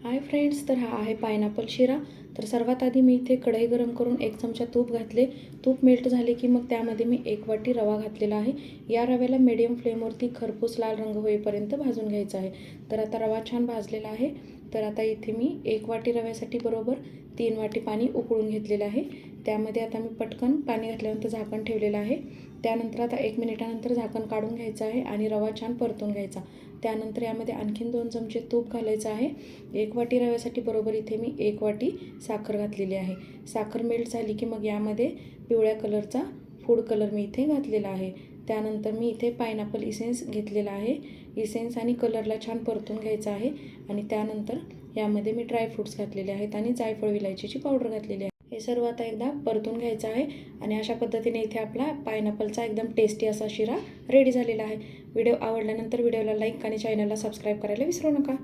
Hi friends, तर हा आहे पायनॅपल शिरा। तर सर्वात आधी मी इथे कढई गरम करून 1 चमचा तूप घातले। तूप मेल्ट झाले की मग त्यामध्ये मी 1 वाटी रवा घातलेला आहे। या रव्याला मीडियम फ्लेमवरती खरपूस लाल रंग होईपर्यंत भाजून घ्यायचा आहे। तर आता रवा छान भाजलेला आहे। तर आता इथे मी 1 वाटी रव्यासाठी बरोबर 3 वाटी पाणी उकळून घेतलेलं आहे। त्यामध्ये आता मी पटकन पाणी घातल्यानंतर झाकण ठेवलेलं आहे। त्यानंतर आता 1 मिनिटानंतर झाकण काढून घ्यायचं आहे आणि रवा छान परतून घ्यायचा। त्यानंतर यामध्ये आणखीन 2 चमचे तूप घालायचं आहे। 1 वाटी रव्यासाठी बरोबर इथे मी 1 वाटी साखर घातलेली आहे। साखर मेल्ट झाली की मग यामध्ये पिवळ्या कलरचा फूड कलर मी इथे घातलेला आहे। त्यानंतर मी इथे पायनॅपल इसेन्स घेतलेला आहे। इसेन्स आणि कलरला छान परतून घ्यायचं आहे आणि त्यानंतर यामध्ये मी ड्रायफ्रूट्स घातलेले आहेत आणि जायफळ विलायचीची पावडर घातलेली आहे। हे सर्व आता एकदा परतून घ्यायचं आहे आणि अशा पद्धतीने इथे आपला पायनॅपलचा एकदम टेस्टी असा शिरा रेडी झालेला आहे। व्हिडिओ आवडल्यानंतर व्हिडिओला लाईक आणि चॅनलला सबस्क्राईब करायला विसरू नका।